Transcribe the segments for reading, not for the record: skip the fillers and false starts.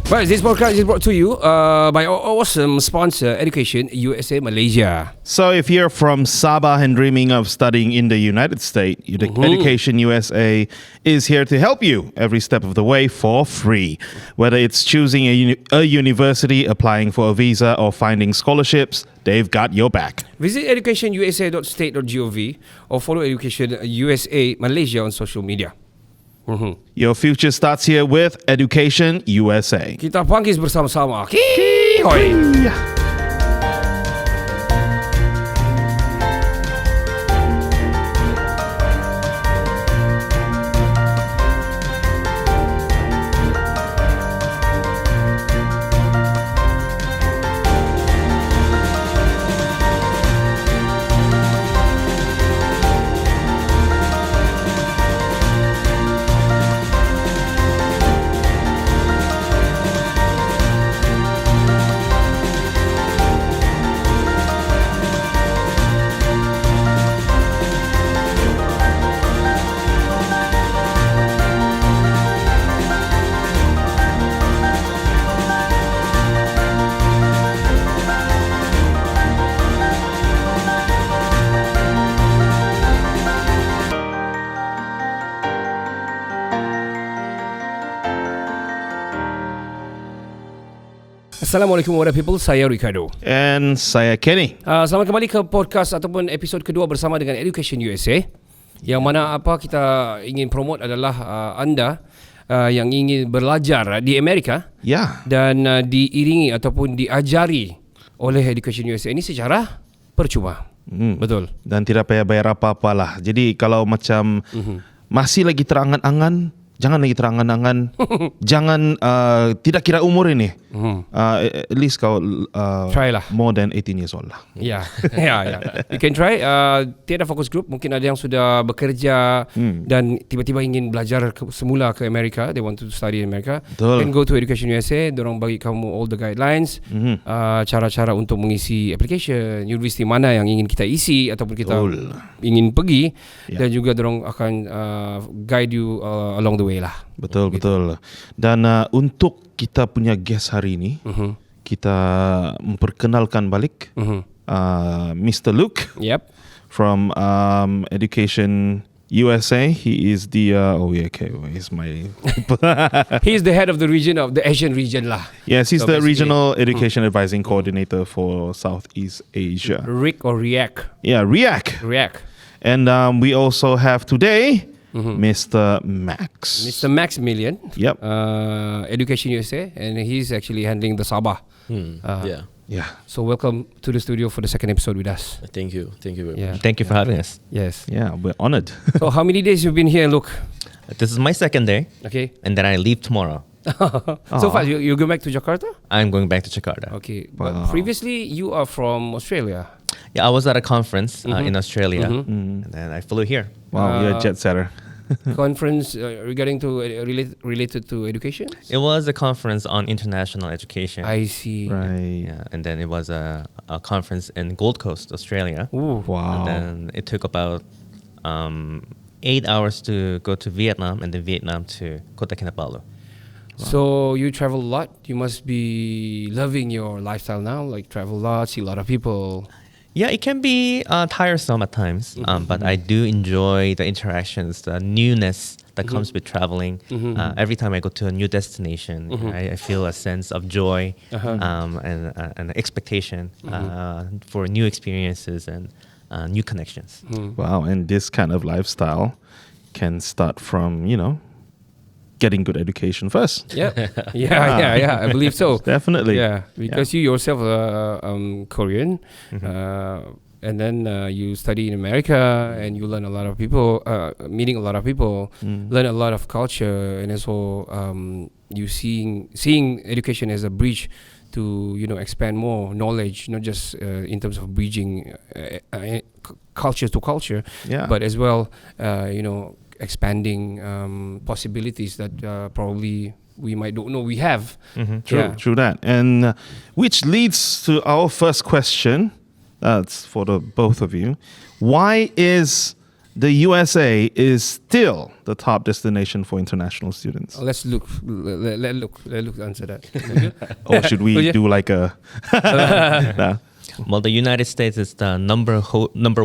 Right, this podcast is brought to you by our awesome sponsor, EducationUSA Malaysia. So if you're from Sabah and dreaming of studying in the United States, Education USA is here to help you every step of the way for free. Whether it's choosing a university, applying for a visa, or finding scholarships, they've got your back. Visit educationusa.state.gov or follow Education USA Malaysia on social media. Your future starts here with Education USA. Kita panggil bersama-sama. Hoi. Assalamualaikum warahmatullahi wabarakatuh. Saya Ricardo. And saya Kenny. Selamat kembali ke podcast ataupun episod kedua bersama dengan Education USA. Yang mana apa kita ingin promote adalah anda yang ingin belajar di Amerika. Ya. Dan diiringi ataupun diajari oleh Education USA ini secara percuma. Betul. Dan tidak payah bayar apa-apa lah. Jadi kalau macam masih lagi terangan-angan, jangan lagi terangan-angan. Jangan tidak kira umur ini. At least kau try lah. More than 18 years old lah. Ya. You can try. Tiada fokus group. Mungkin ada yang sudah bekerja dan tiba-tiba ingin belajar semula ke Amerika. They want to study in America. Betul. Then go to Education USA. Diorang bagi kamu all the guidelines. Cara-cara untuk mengisi application. Universiti mana yang ingin kita isi ataupun kita ingin pergi. Dan juga diorang akan guide you along the way lah. Betul. Dan untuk kita punya guest hari ini, kita memperkenalkan balik Mr. Luke. Yep. From Education USA. He is the he's my he's the head of the region of the Asian region lah. Yes, he's so the regional education advising coordinator for Southeast Asia. RIC or REAC? Yeah, REAC. And we also have today Mr. Max. Mr. Maximilian. Yep. Education USA, and he's actually handling the Sabah. Yeah. So welcome to the studio for the second episode with us. Thank you very much. Thank you for having us. Yes. Yeah, we're honored. So how many days you've been here, Luke? This is my second day. Okay. And then I leave tomorrow. So fast, you go back to Jakarta? I'm going back to Jakarta. Okay. But previously you are from Australia. Yeah, I was at a conference in Australia, and then I flew here. Wow, you're a jet setter. Conference regarding to related to education? It was a conference on international education. I see. Right. Yeah, and then it was a conference in Gold Coast, Australia. Ooh. Wow. And then it took about 8 hours to go to Vietnam, and then Vietnam to Kota Kinabalu. So you travel a lot. You must be loving your lifestyle now, like travel a lot, see a lot of people. Yeah, it can be tiresome at times, but I do enjoy the interactions, the newness that comes with traveling. Every time I go to a new destination, I feel a sense of joy and expectation for new experiences and new connections. Wow, and this kind of lifestyle can start from, getting good education first. Yeah, I believe so. Definitely. Yeah, because you yourself are Korean, and then you study in America, and you learn a lot of people, meeting a lot of people, learn a lot of culture, and also you seeing education as a bridge to expand more knowledge, not just in terms of bridging culture to culture, but as well expanding possibilities that probably we might don't know we have. True that. And which leads to our first question. That's for the both of you. Why is the USA is still the top destination for international students? Let's look. Let Luke answer that. Or should we do like a... Nah. Well, the United States is the number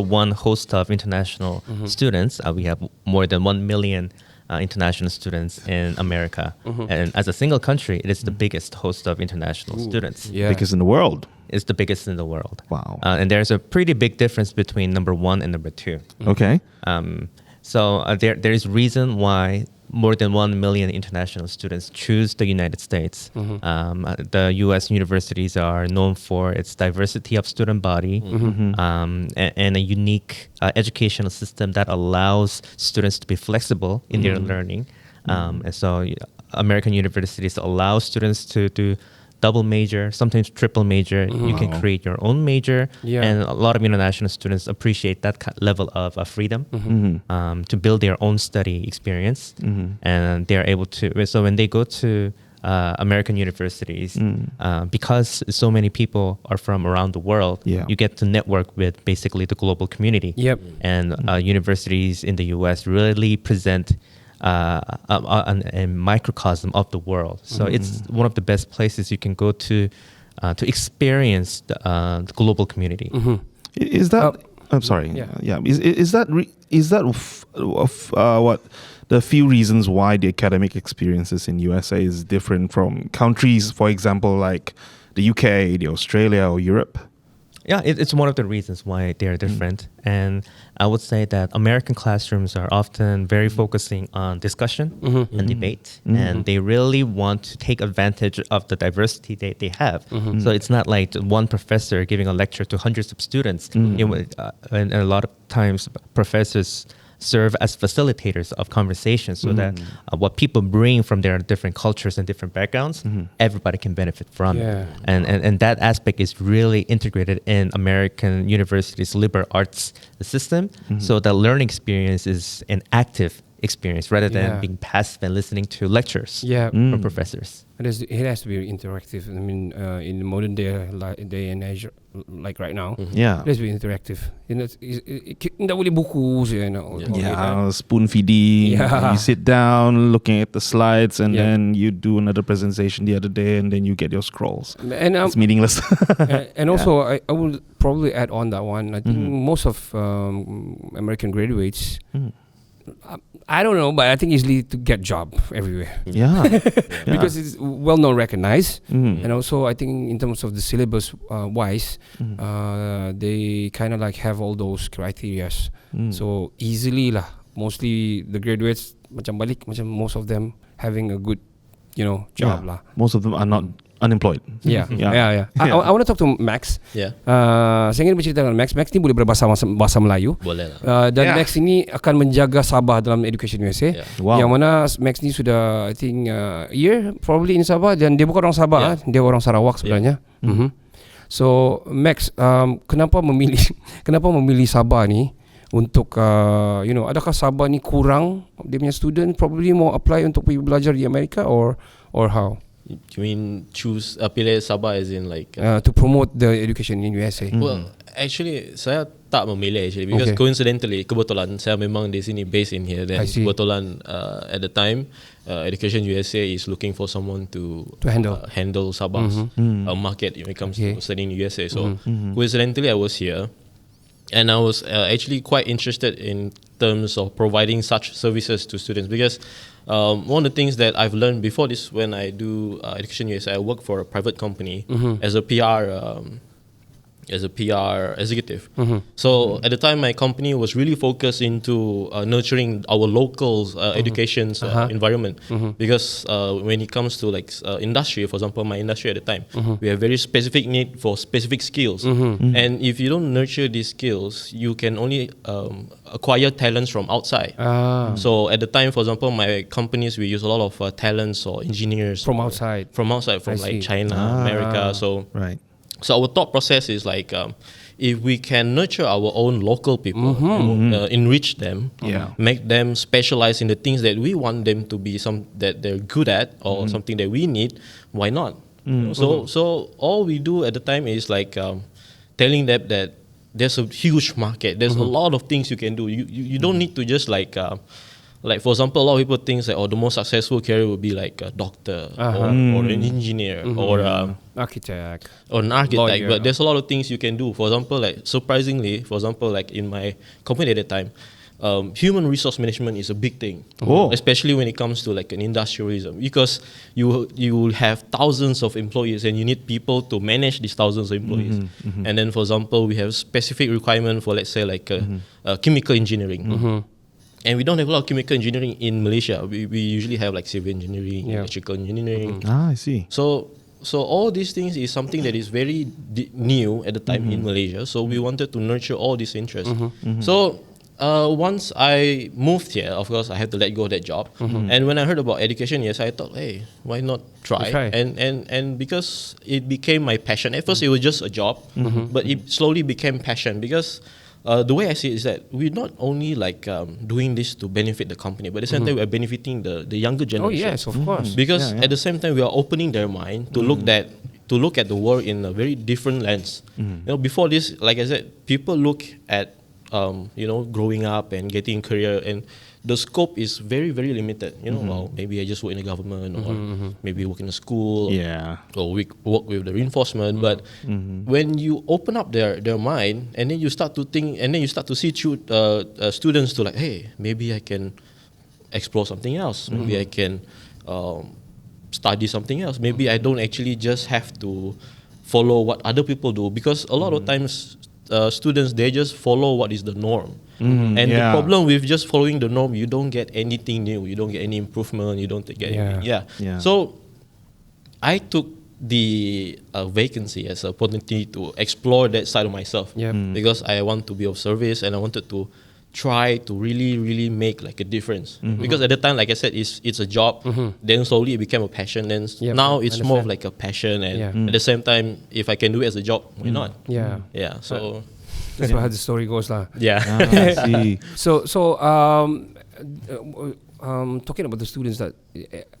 one host of international students. We have more than 1 million international students in America. And as a single country, it is the biggest host of international students. Yeah. Biggest in the world. It's the biggest in the world. Wow. And there's a pretty big difference between number one and number two. Okay. So there is reason why more than 1 million international students choose the United States. The U.S. universities are known for its diversity of student body and a unique educational system that allows students to be flexible in their learning. And so American universities allow students to do double major, sometimes triple major. You can create your own major. Yeah. And a lot of international students appreciate that level of freedom to build their own study experience. And they're able to, so when they go to American universities, because so many people are from around the world, you get to network with basically the global community. Yep. And universities in the US really present a microcosm of the world. So it's one of the best places you can go to experience the global community. Is that... I'm sorry. Yeah. Is that what the few reasons why the academic experiences in USA is different from countries, for example, like the UK, the Australia, or Europe? Yeah, it's one of the reasons why they're different. And I would say that American classrooms are often very focusing on discussion and debate. And they really want to take advantage of the diversity they have. So it's not like one professor giving a lecture to hundreds of students. And a lot of times professors serve as facilitators of conversations so that what people bring from their different cultures and different backgrounds, everybody can benefit from it. And that aspect is really integrated in American universities' liberal arts system. So the learning experience is an active experience rather than being passive and listening to lectures from professors. It has to be interactive. I mean, in the modern day and age, like right now, it has to be interactive. Tidak boleh buku saja. Spoon feeding. You sit down looking at the slides and then you do another presentation the other day and then you get your scrolls. And it's meaningless. And also, I will probably add on that one. I think most of American graduates, I don't know, but I think easily to get job everywhere. Because it's well known, recognized, and also I think in terms of the syllabus wise, they kind of like have all those criterias. So easily lah, mostly the graduates macam most of them having a good, job lah. Most of them are not unemployed. I want to talk to Max. Saya ingin bercerita dengan Max. Max ni boleh berbahasa Melayu. Boleh lah. Dan Max ini akan menjaga Sabah dalam Education USA. Yang mana Max ni sudah I think a year probably in Sabah, dan dia bukan orang Sabah, dia orang Sarawak sebenarnya. So Max, kenapa memilih Sabah ni untuk adakah Sabah ni kurang dia punya student probably mau apply untuk pergi belajar di Amerika or how? You mean pilih Sabah as in like to promote the education in USA? Well, actually saya tak memilih because coincidentally, kebetulan saya memang di sini based in here. Then kebetulan at the time Education USA is looking for someone to handle Sabah's market when it comes to studying in USA. So coincidentally I was here. And I was actually quite interested in terms of providing such services to students because one of the things that I've learned before this, when I do Education USA, I work for a private company as a PR executive. So at the time, my company was really focused into nurturing our local education environment because when it comes to like industry, for example, my industry at the time, we have very specific need for specific skills. And if you don't nurture these skills, you can only acquire talents from outside. So at the time, for example, my companies, we use a lot of talents or engineers from outside, from like China, America. So our thought process is like, if we can nurture our own local people, enrich them, make them specialize in the things that we want them to be, that they're good at or something that we need, why not? So all we do at the time is like telling them that there's a huge market. There's a lot of things you can do. You don't need to just like for example, a lot of people think that the most successful career would be like a doctor or an engineer or architect or an architect. Lawyer. But there's a lot of things you can do. For example, like surprisingly, like in my company at the time, human resource management is a big thing, especially when it comes to like an industrialism, because you will have thousands of employees and you need people to manage these thousands of employees. And then, for example, we have specific requirement for, let's say, like chemical engineering. And we don't have a lot of chemical engineering in Malaysia. We usually have like civil engineering, electrical engineering. I see. So all these things is something that is very new at the time in Malaysia. So we wanted to nurture all these interests. So once I moved here, of course, I had to let go of that job. And when I heard about education, I thought, hey, why not try? And because it became my passion. At first, it was just a job, but it slowly became passion because the way I see it is that we're not only like doing this to benefit the company, but at the same time, we're benefiting the younger generation. Oh, yes, of course. Because at the same time, we are opening their mind to look at the world in a very different lens. Before this, like I said, people look at growing up and getting a career, and the scope is very, very limited. Well, maybe I just work in the government, or maybe work in a school, or we work with the reinforcement. But when you open up their mind, and then you start to think, and then you start to see students to like, hey, maybe I can explore something else. Maybe I can study something else. Maybe I don't actually just have to follow what other people do, because a lot of times students, they just follow what is the norm. And the problem with just following the norm, you don't get anything new, you don't get any improvement, you don't get anything. So I took the vacancy as an opportunity to explore that side of myself, because I want to be of service and I wanted to try to really, really make like a difference. Because at the time, like I said, it's a job. Then slowly it became a passion. Then now it's more of like a passion. And at the same time, if I can do it as a job, why not? So that's how the story goes, lah. I see. So talking about the students that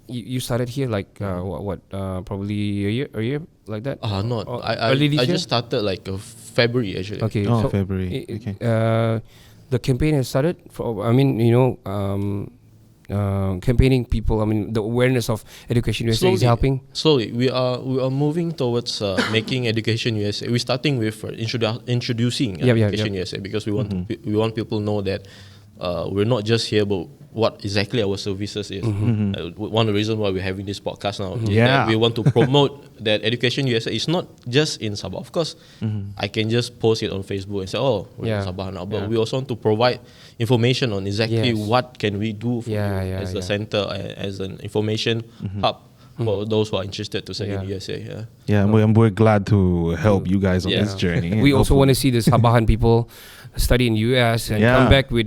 you started here, like probably a year like that. No, I just started like February actually. Okay, so February. Okay. The campaign has started. Campaigning people. I mean, the awareness of Education USA is helping. Slowly, we are moving towards making Education USA. We're starting with introducing Education USA, because we want people to know that we're not just here, but what exactly our services is. One of the reasons why we're having this podcast now is that we want to promote that Education USA is not just in Sabah. Of course, I can just post it on Facebook and say, we're in Sabah now. But we also want to provide information on exactly what can we do for you as a center, as an information hub for those who are interested to study in USA. We're glad to help you guys on this journey. We also want to see the Sabahan people study in US and come back with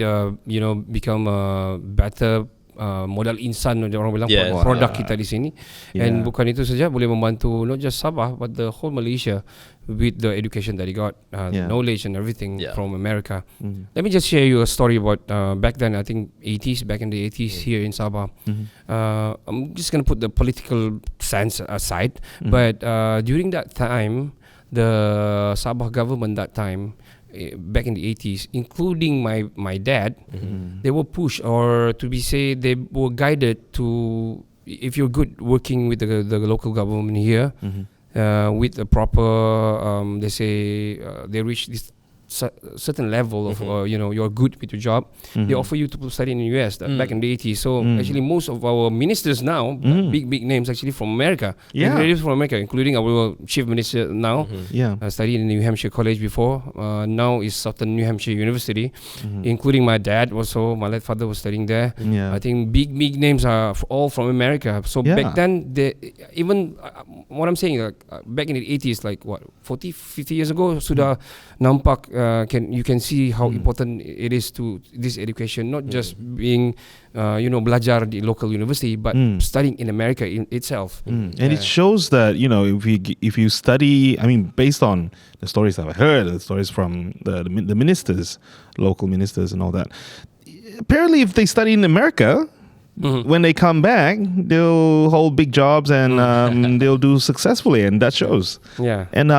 become a better modal insan, orang bilang, produk kita di sini. And bukan itu saja, boleh membantu not just Sabah but the whole Malaysia with the education that he got, knowledge and everything from America. Let me just share you a story about back then, I think back in the 80s here in Sabah. I'm just going to put the political sense aside, but during that time, the Sabah government that time, back in the 80s, including my dad, they were pushed, or they were guided to, if you're good working with the local government here, with the proper, they reach this certain level of you're good with your job, they offer you to study in the US back in the 80s. So actually most of our ministers now, big names actually from America, from America, including our chief minister now, studied in New Hampshire College before, now is Southern New Hampshire University, including my dad also, my late father was studying there. I think big names are all from America. So back then, even what I'm saying, back in the 80s, like 40-50 years ago, sudah nampak, you can see how important it is to this education, not just being belajar di local university, but studying in America itself. And it shows that if you study, I mean, based on the stories I've heard, the stories from the ministers, local ministers and all that, apparently if they study in America, when they come back, they'll hold big jobs and they'll do successfully, and that shows. And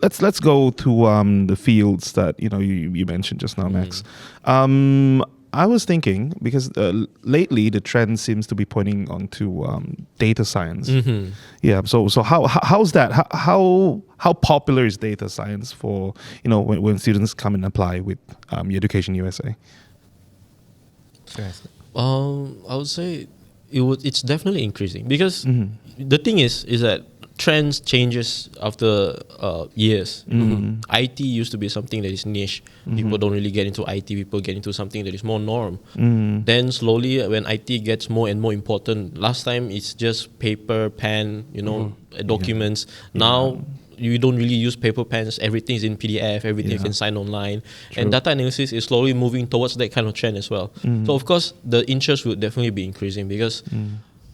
let's go to the fields that you mentioned just now, Max. I was thinking because lately the trend seems to be pointing onto data science. Yeah. So how's that? How popular is data science for when students come and apply with Education USA? I would say it's definitely increasing because the thing is that trends changes after years. IT used to be something that is niche. People don't really get into IT. People get into something that is more norm. Then slowly, when IT gets more and more important, last time it's just paper, pen, documents. Now you don't really use paper pens. Everything is in PDF. Everything you can sign online. True. And data analysis is slowly moving towards that kind of trend as well. So of course, the interest would definitely be increasing because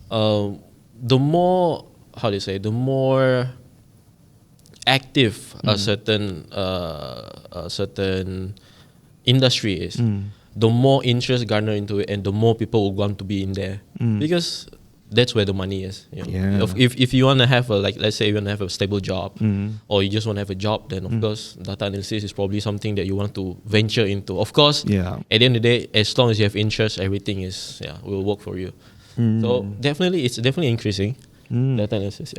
the more the more active a certain industry is, the more interest garner into it, and the more people will want to be in there because that's where the money is. If you want to have let's say you want to have a stable job, or you just want to have a job, then of course data analysis is probably something that you want to venture into. Of course, at the end of the day, as long as you have interest, everything will work for you. So it's definitely increasing. Data analysis,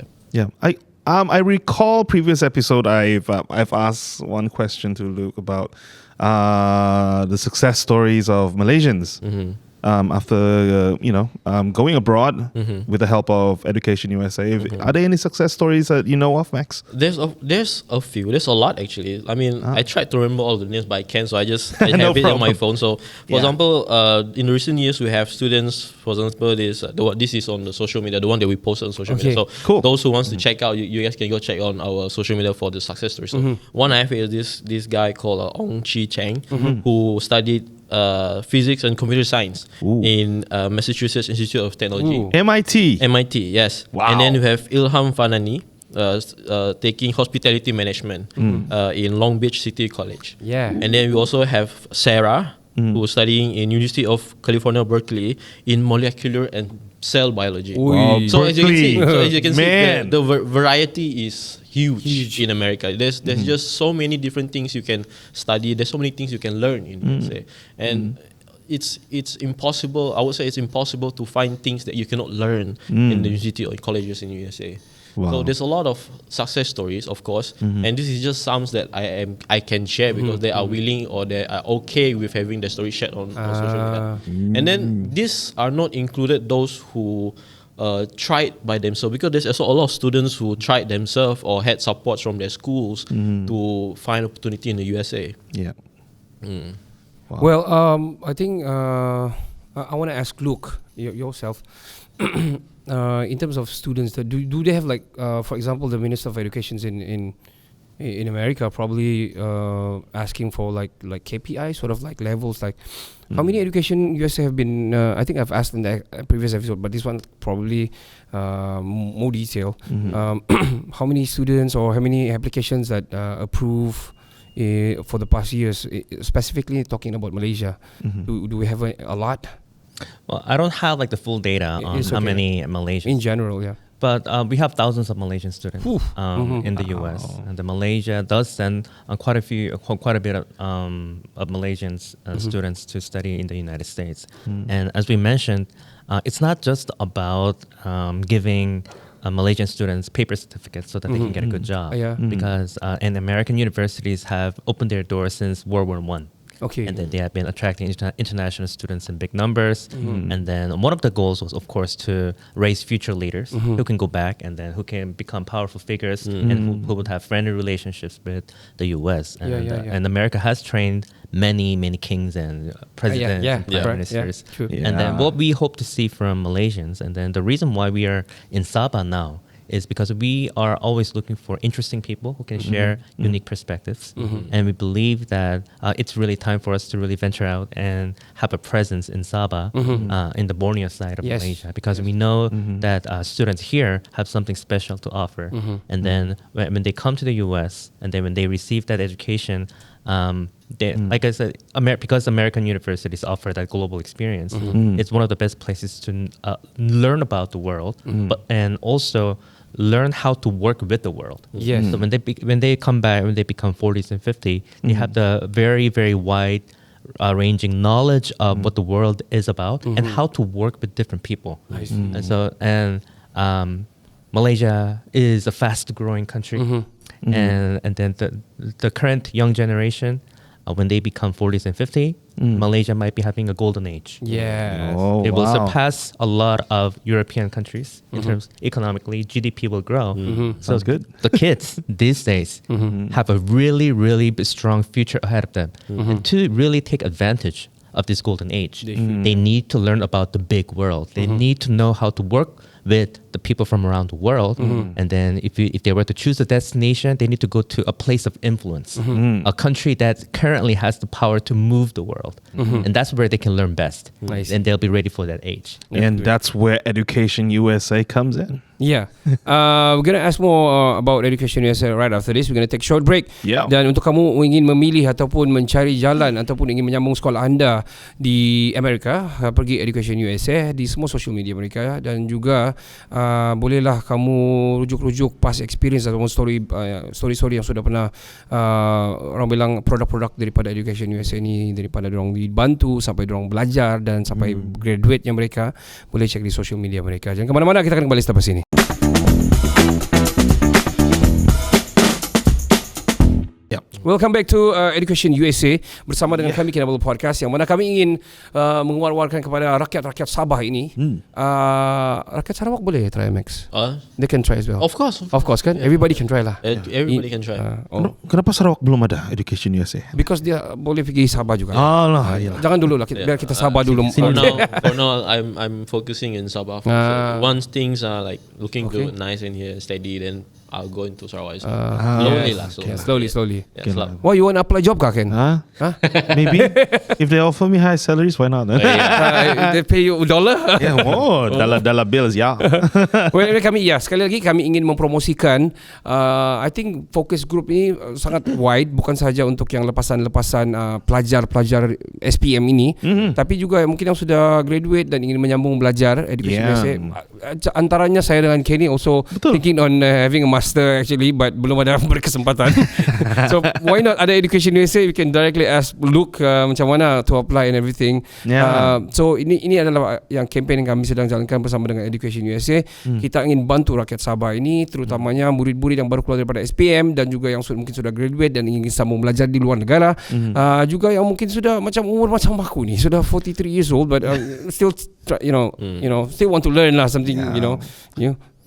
I recall previous episode I've asked one question to Luke about the success stories of Malaysians after going abroad with the help of Education USA. Are there any success stories that you know of, Max? There's a few. There's a lot actually. I mean, I tried to remember all the names, but I can't. So I have it on my phone. So, for example, in recent years we have students. For example, this is on the social media, the one that we posted on social media. So cool. Those who wants to check out, you guys can go check on our social media for the success stories. So one I have is this guy called Ong Chi Cheng, who studied physics and computer science in Massachusetts Institute of Technology. MIT, yes. Wow. And then we have Ilham Fanani taking hospitality management in Long Beach City College. And then we also have Sarah, who's studying in University of California, Berkeley in molecular and cell biology. Wow. So as you can see, the variety is huge in America. There's just so many different things you can study. There's so many things you can learn in USA. And it's impossible. I would say it's impossible to find things that you cannot learn in the university or colleges in USA. Wow. So there's a lot of success stories, of course, and this is just some that I can share because they are willing or they are okay with having the story shared on social media. And then these are not included those who tried by themselves, because there's also a lot of students who tried themselves or had support from their schools to find opportunity in the USA. Wow. Well, I think I want to ask Luke yourself. In terms of students, do they have for example, the Minister of Education in America probably asking for like KPI sort of like levels, like how many Education USA have been? I think I've asked in the previous episode, but this one probably more detail. How many students or how many applications that approve for the past years, specifically talking about Malaysia? Do we have a lot? Well, I don't have the full data on how many Malaysians. In general, yeah. But we have thousands of Malaysian students in the US, and Malaysia does send quite a bit of Malaysian students to study in the United States. And as we mentioned, it's not just about giving Malaysian students paper certificates so that they can get a good job, because and American universities have opened their doors since World War I. And then they have been attracting international students in big numbers. And then one of the goals was, of course, to raise future leaders who can go back and then who can become powerful figures and who would have friendly relationships with the U.S. And America has trained many kings and presidents and prime ministers. And then what we hope to see from Malaysians, and then the reason why we are in Sabah now, is because we are always looking for interesting people who can share unique perspectives. And we believe that it's really time for us to really venture out and have a presence in Sabah, in the Borneo side of Malaysia, because we know that students here have something special to offer. And then when they come to the US, and then when they receive that education, like I said, because American universities offer that global experience, it's one of the best places to learn about the world, and also learn how to work with the world. Yes. So when they come back, when they become 40s and 50s, they have the very, very wide ranging knowledge of what the world is about and how to work with different people. And Malaysia is a fast growing country. And then the current young generation, when they become 40s and 50s, Malaysia might be having a golden age. Yes. Oh, It will wow. surpass a lot of European countries in terms economically. GDP will grow. So Sounds good. the kids these days have a really, really strong future ahead of them. And to really take advantage of this golden age, they need to learn about the big world. They need to know how to work with the people from around the world. And then if they were to choose a destination, they need to go to a place of influence, a country that currently has the power to move the world. And that's where they can learn best. And they'll be ready for that age. And that's where Education USA comes in. Yeah. We're going to ask more about Education USA right after this. We're going to take a short break. Yeah. Dan untuk kamu ingin memilih ataupun mencari jalan ataupun ingin menyambung sekolah anda di Amerika, pergi Education USA di semua social media mereka, dan juga bolehlah kamu rujuk-rujuk past experience ataupun story yang sudah pernah orang bilang produk-produk daripada Education USA ni, daripada diorang dibantu sampai diorang belajar dan sampai graduate-nya mereka, boleh check di social media mereka. Jangan ke mana-mana, kita akan kembali selepas ini. Welcome back to Education USA bersama dengan kami Kinabalu Podcast, yang mana kami ingin menguar-warkan kepada rakyat-rakyat Sabah ini. Rakyat Sarawak boleh try Max? They can try as well. Of course Kan? Yeah. Everybody can try lah. Everybody can try. Kenapa Sarawak belum ada Education USA? Because dia boleh pergi Sabah juga. Alah, Jangan dulu lah, biar kita Sabah dulu. For now, I'm focusing in Sabah. Once things are like looking good, nice in here, steady, then I'll go into Sarawak. Slowly lah. Slowly. Yeah, Why you want to apply job kah, Ken? Maybe if they offer me high salaries, why not? They pay you $1? Yeah, dollar bills, yeah. Well, sekali lagi kami ingin mempromosikan I think focus group ini sangat wide, bukan sahaja untuk yang lepasan-lepasan pelajar-pelajar SPM ini, tapi juga mungkin yang sudah graduate dan ingin menyambung belajar Education USA. Antaranya saya dengan Kenny also thinking on having a master actually, but belum ada berkesempatan. So why not ada Education USA, we can directly ask Luke macam mana to apply and everything. So ini adalah yang campaign yang kami sedang jalankan bersama dengan Education USA. Kita ingin bantu rakyat Sabah ini, terutamanya murid-murid yang baru keluar daripada SPM dan juga yang mungkin sudah graduate dan ingin sambung belajar di luar negara. Juga yang mungkin sudah macam umur macam aku ni, sudah 43 years old, but still still want to learn lah something,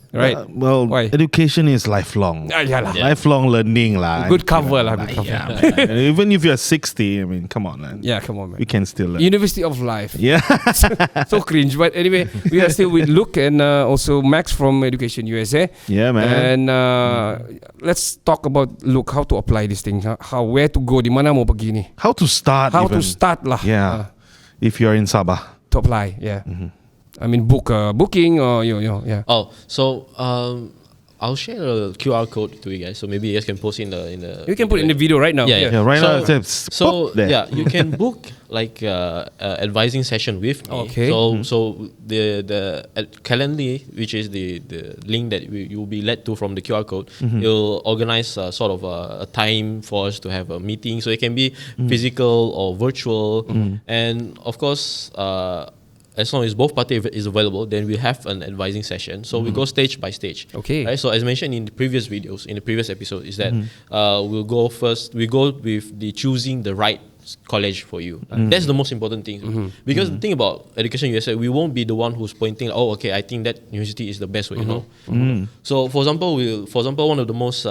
right? Well, Why? education is lifelong. Lifelong learning lah. Good cover lah. Good cover. Yeah, even if you're 60, I mean, come on, man. Yeah, come on, man. We can still learn. University of Life. Yeah. So cringe. But anyway, we are still with Luke and also Max from Education USA. Yeah, man. And let's talk about Luke, how to apply this thing. Where to go, di mana mau pergi ni. How to start To start lah. Yeah. If you're in Sabah. To apply, yeah. I mean, booking or yeah. So I'll share a QR code to you guys. So maybe you guys can post in the. You can put it in the video right now. Yeah, right now. You can book like advising session with me. Okay. So the Calendly, which is the link that you will be led to from the QR code, you'll organize sort of a time for us to have a meeting. So it can be physical or virtual, and of course. As long as both parties is available, then we have an advising session. So we go stage by stage. Okay. Right? So as mentioned in the previous videos, in the previous episode, is that we'll go first. We go with the choosing the right college for you. That's the most important thing. Because the thing about Education USA, we won't be the one who's pointing. Oh, okay, I think that university is the best way. So for example, one of the most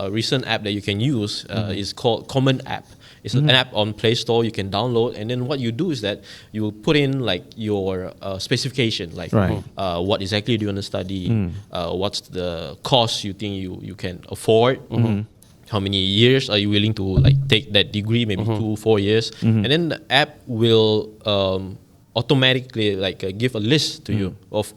recent app that you can use is called Common App. It's an app on Play Store you can download, and then what you do is that you put in like your specification, like what exactly do you want to study, what's the cost you think you can afford, how many years are you willing to like take that degree, maybe 2-4 years, and then the app will automatically give a list to you of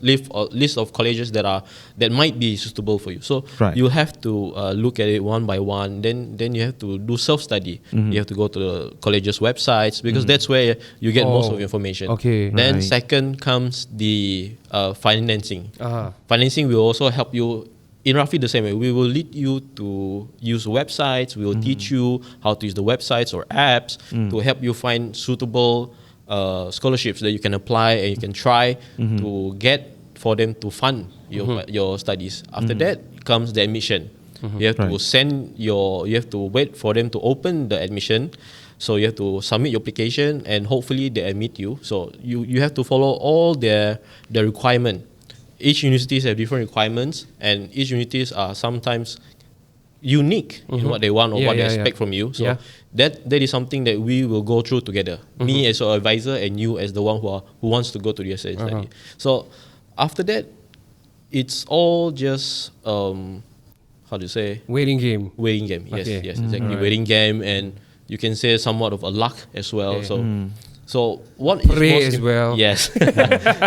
list of colleges that might be suitable for you. So you have to look at it one by one. Then you have to do self-study. You have to go to the colleges' websites because that's where you get most of your information. Okay. Then second comes the financing. Financing will also help you in roughly the same way. We will lead you to use websites. We will teach you how to use the websites or apps to help you find suitable scholarships that you can apply and you can try to get for them to fund your studies. After that comes the admission. You have to you have to wait for them to open the admission. So you have to submit your application and hopefully they admit you. So you have to follow all their requirement. Each universities have different requirements and each universities are sometimes unique in what they want or what they expect from you. So that is something that we will go through together. Me as your advisor and you as the one who wants to go to the USA and study. So after that, it's all just how do you say? Waiting game. Waiting game. Yes, yes, exactly. Waiting game, and you can say somewhat of a luck as well. So what pray is as well. Yes.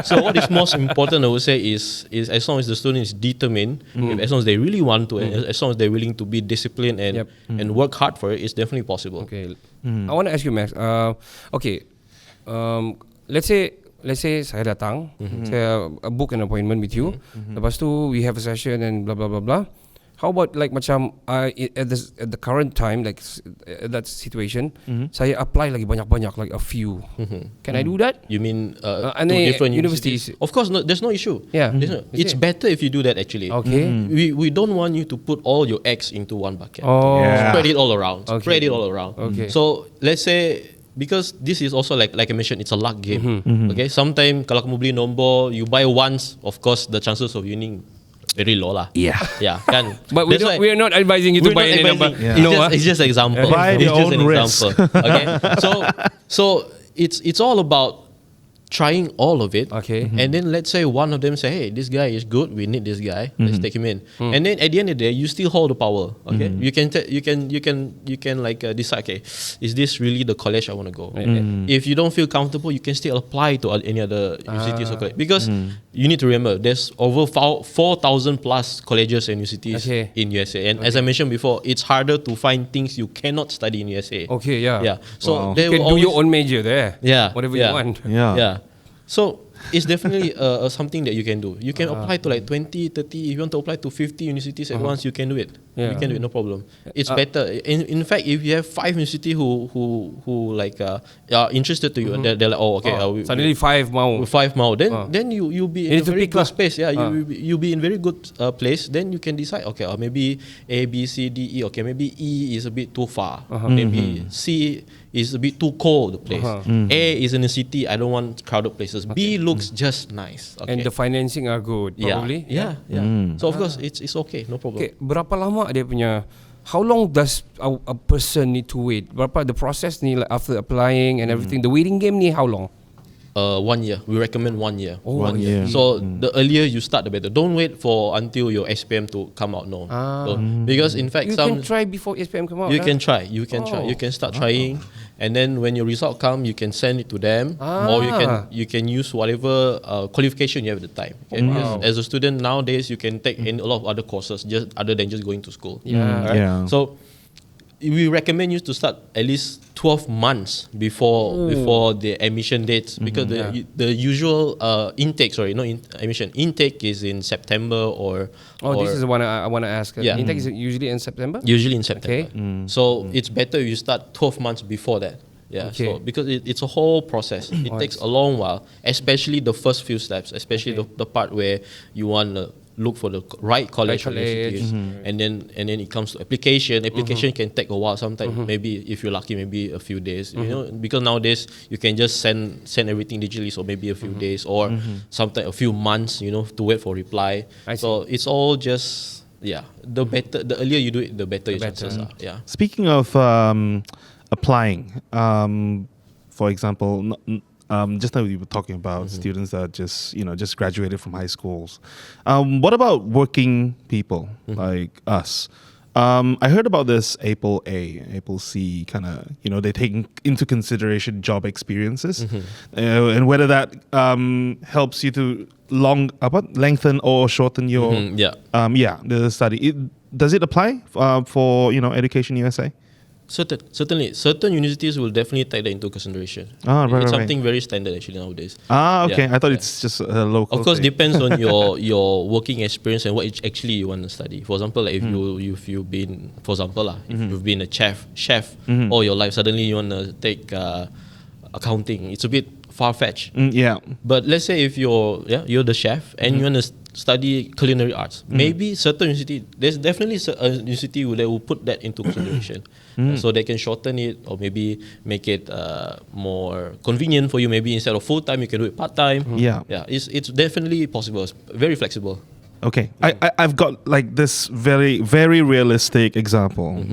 So what is most important, I would say, is as long as the student is determined, as long as they really want to, and as long as they're willing to be disciplined and work hard for it, it's definitely possible. Okay. I want to ask you, Max. Let's say saya datang, saya book an appointment with you. Lepas tu we have a session and blah blah blah blah. How about macam at the current time, that situation, saya apply lagi banyak-banyak, like a few. Can I do that? You mean to different universities? Of course, there's no issue. Yeah, it's better if you do that actually. Okay. We don't want you to put all your eggs into one bucket. Spread it all around. Okay. Spread it all around. Okay. So let's say, because this is also like I mentioned, it's a luck game. Okay. Sometimes kalau kamu beli nombor, you buy once, of course the chances of winning very low lah. Yeah, kan. But we are not advising you to buy any number. It's just an example. Buy it's your just own an risk. example. Okay. So it's all about trying all of it. Okay. And then let's say one of them say, hey, this guy is good, we need this guy, let's take him in. And then at the end of the day, you still hold the power. Okay. You can decide, okay, is this really the college I want to go? If you don't feel comfortable, you can still apply to any other universities or college. Because you need to remember, there's over 4,000 plus colleges and universities in USA. And as I mentioned before, it's harder to find things you cannot study in USA. Okay, yeah. So you can do your own major there. Yeah. Whatever you want. Yeah. So it's definitely something that you can do. You can apply to 20, 30. If you want to apply to 50 universities at once, you can do it. Yeah. You can do it, no problem. It's better. In fact, if you have 5 universities who are interested to you, they're like, oh, okay. Suddenly 5 mau. 5 mau. Then you'll be in a very good space. Yeah, you'll be in very good place. Then you can decide, okay, maybe A, B, C, D, E. Okay, maybe E is a bit too far. Maybe C is a bit too cold, the place. A is in a city, I don't want crowded places. B looks just nice. Okay. And the financing are good, probably. Yeah. So of course, it's okay, no problem. Okay, berapa lama dia punya, how long does a person need to wait? Berapa the process ni, like after applying and everything, the waiting game ni how long? 1 year. We recommend 1 year. Oh, 1 year. So the earlier you start, the better. Don't wait for until your SPM to come out. No. So, because in fact, you can try before SPM come out. You can try. You can try. You can start trying, and then when your result come, you can send it to them, or you can use whatever qualification you have at the time. Okay? Because as a student nowadays, you can take a lot of other courses just other than just going to school. So we recommend you to start at least 12 months before the admission dates, because the usual intake, intake is in September or this is the one I want to ask. Intake is usually in September? Usually in September. Okay. So it's better if you start 12 months before that. Yeah, okay. So because it's a whole process. It takes a long while, especially the first few steps, especially the part where you want to look for the right college, and then it comes to application. Application can take a while. Sometimes maybe if you're lucky, maybe a few days. You know, because nowadays you can just send everything digitally, so maybe a few days or sometimes a few months. You know, to wait for reply. So it's all just the earlier you do it, the better your chances are. Yeah. Speaking of applying, for example. Just now we were talking about students that just graduated from high schools. What about working people like us? I heard about this Apple A, Apple C kind of, they take into consideration job experiences and whether that helps you to lengthen or shorten your the study. Does it apply for Education USA? Certainly, certain universities will definitely take that into consideration. It's something very standard actually nowadays. Okay. I thought it's just a local. Of course, thing. depends on your working experience and what actually you want to study. For example, like if you've been, if you've been a chef all your life, suddenly you want to take accounting. It's a bit far-fetched. But let's say if you're the chef and you want to study culinary arts, maybe certain university, there's definitely a university that will put that into consideration, so they can shorten it or maybe make it more convenient for you. Maybe instead of full time, you can do it part time. It's definitely possible. It's very flexible. Okay, I've got like this very, very realistic example.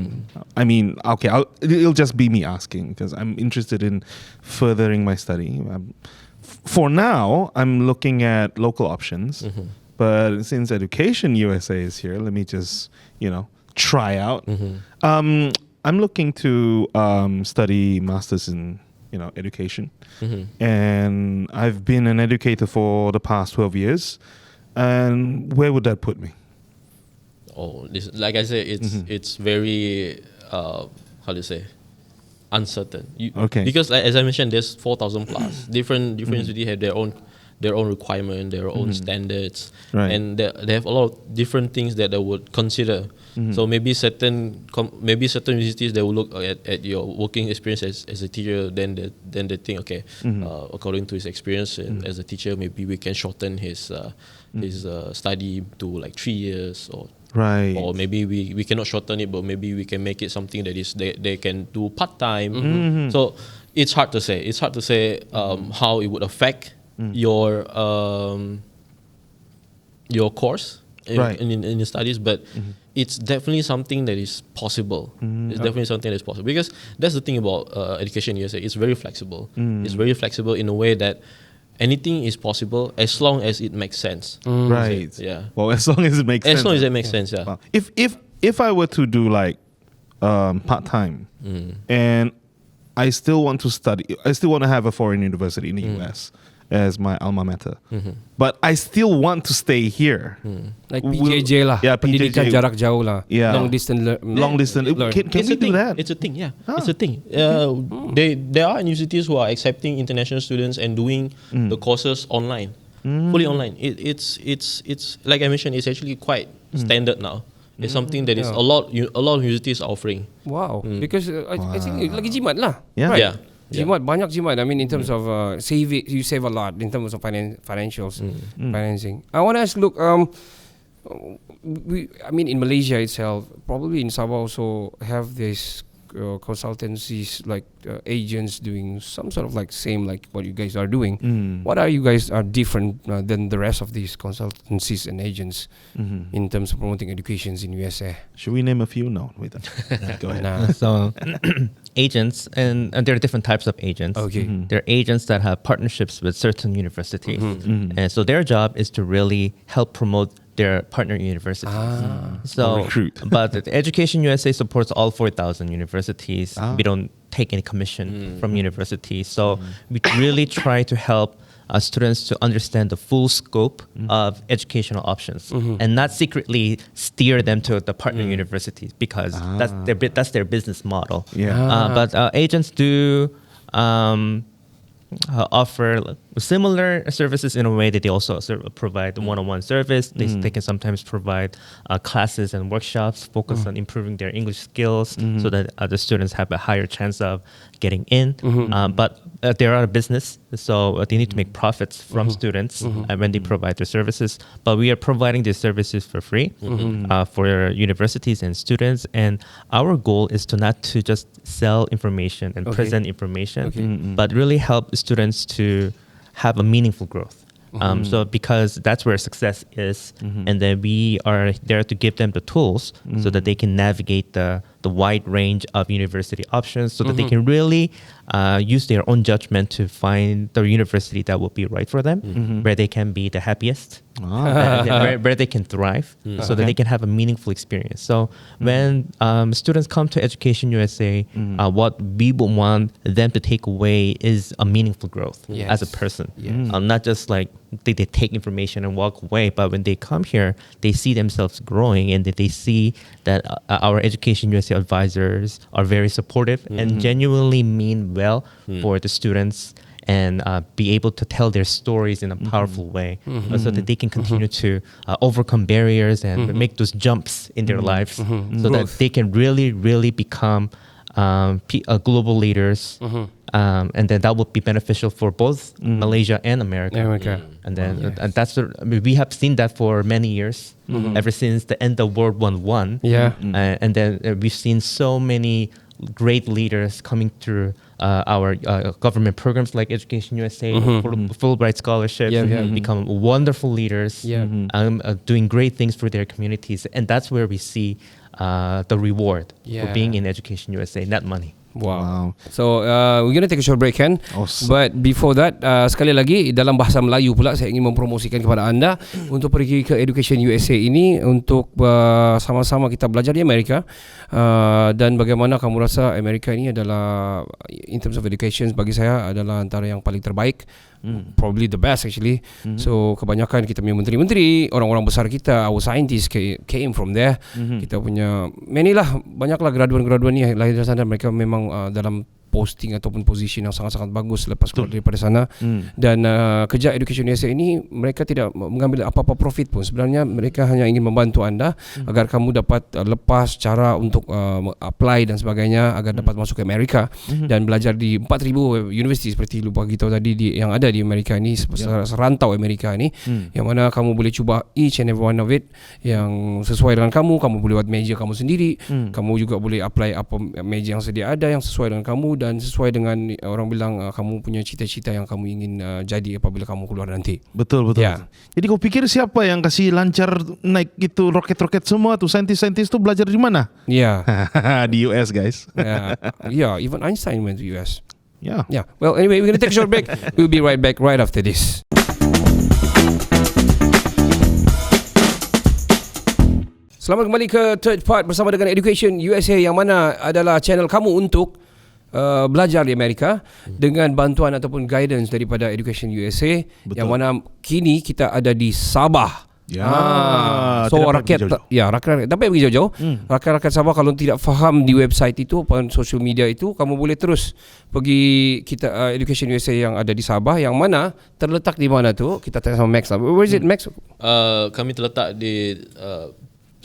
I mean, okay, it'll just be me asking because I'm interested in furthering my study. For now, I'm looking at local options, but since Education USA is here, let me just, try out. I'm looking to study masters in, education, and I've been an educator for the past 12 years. And where would that put me? Like I said, it's very uncertain. Because as I mentioned, there's 4,000 plus different universities have their own requirement, their own standards, and they have a lot of different things that they would consider. So maybe certain universities they will look at your working experience as a teacher, then they think, okay, according to his experience as a teacher, maybe we can shorten his study to like 3 years or maybe we cannot shorten it, but maybe we can make it something that is they can do part time. So it's hard to say. It's hard to say how it would affect your course in your studies, but it's definitely something that is possible. It's definitely something that is possible because that's the thing about Education USA. It's very flexible. It's very flexible in a way that anything is possible as long as it makes sense. Right. Yeah. Well, as long as it makes sense. As long as it makes sense, yeah. Wow. If I were to do like part time and I still want to study, I still want to have a foreign university in the US as my alma mater, but I still want to stay here. Like PJJ lah. Yeah, Pendidikan PJJ. jarak jauh lah. Yeah. Long distance. Long distance. Can we do that? It's a thing, yeah. It's a thing. There are universities who are accepting international students and doing the courses online, fully online. It's like I mentioned, it's actually quite standard now. It's something that is a lot of universities are offering. Wow. Because I think lagi jimat lah. Yeah. Right? Yeah. Jimat, banyak jimat. I mean, in terms of saving, you save a lot in terms of financials, financing. I want to ask, look, in Malaysia itself, probably in Sabah also have this consultancies like agents doing some sort of like same like what you guys are doing. What are you guys are different than the rest of these consultancies and agents in terms of promoting educations in USA? Should we name a few? No, wait. Go ahead. So agents, and there are different types of agents. Okay. There are agents that have partnerships with certain universities. And so their job is to really help promote their partner universities. So, but the Education USA supports all 4,000 universities. We don't take any commission from universities. So we really try to help students to understand the full scope of educational options and not secretly steer them to the partner universities because that's their business model. But agents do offer similar services in a way that they also provide one-on-one service. They can sometimes provide classes and workshops focused on improving their English skills so that the students have a higher chance of getting in. But they are a business, so they need to make profits from students when they provide their services. But we are providing these services for free for universities and students. And our goal is to not to just sell information and present information, but really help students to have a meaningful growth. So because that's where success is, and then we are there to give them the tools so that they can navigate the the wide range of university options so that they can really use their own judgment to find the university that will be right for them, where they can be the happiest, where they can thrive, so that they can have a meaningful experience. So when students come to Education USA, what we would want them to take away is a meaningful growth as a person. Not just like they take information and walk away, but when they come here, they see themselves growing, and that they see that our Education USA advisors are very supportive and genuinely mean well for the students, and be able to tell their stories in a powerful way, so that they can continue to overcome barriers and make those jumps in their lives, so that they can really, really become global leaders, and then that would be beneficial for both Malaysia and America. And then and that's we have seen that for many years, ever since the end of World War One. And then we've seen so many great leaders coming through our government programs like Education USA, Fulbright scholarships, become wonderful leaders, doing great things for their communities. And that's where we see the reward for being in Education USA, not money. Wow. So we're gonna take a short break, kan? Awesome. But before that, sekali lagi dalam bahasa Melayu pula saya ingin mempromosikan kepada anda untuk pergi ke Education USA ini untuk sama-sama kita belajar di Amerika, dan bagaimana kamu rasa Amerika ini adalah in terms of education bagi saya adalah antara yang paling terbaik. Probably the best actually. So kebanyakan kita punya menteri-menteri, orang-orang besar kita, our scientists came from there. Kita punya banyaklah graduan-graduan ni lahir dari sana. Mereka memang dalam posting ataupun position yang sangat-sangat bagus lepas keluar daripada sana. Dan kerja Education USA ini mereka tidak mengambil apa-apa profit pun. Sebenarnya mereka hanya ingin membantu anda agar kamu dapat lepas cara untuk apply dan sebagainya, agar dapat masuk ke Amerika dan belajar di 4,000 universiti seperti lupa kita tadi yang ada di Amerika ini, serantau Amerika ini, yang mana kamu boleh cuba each and every one of it yang sesuai dengan kamu. Kamu boleh buat meja kamu sendiri, kamu juga boleh apply apa meja yang sedia ada yang sesuai dengan kamu dan sesuai dengan orang bilang kamu punya cita-cita yang kamu ingin jadi apabila kamu keluar nanti. Betul. Jadi kau pikir siapa yang kasih lancar naik itu roket-roket semua tuh, saintis-saintis tuh belajar di mana? Di US, guys. Even Einstein went to US. Well, anyway, we're going to take a short break. We'll be right back right after this. Selamat kembali ke third part bersama dengan Education USA, yang mana adalah channel kamu untuk belajar di Amerika dengan bantuan ataupun guidance daripada Education USA. Betul. Yang mana kini kita ada di Sabah. So rakyat tak payah pergi jauh-jauh. Rakyat Sabah kalau tidak faham di website itu atau social media itu, kamu boleh terus pergi kita Education USA yang ada di Sabah, yang mana terletak di mana tu? Kita tanya sama Max. Where is it, Max? Kami terletak di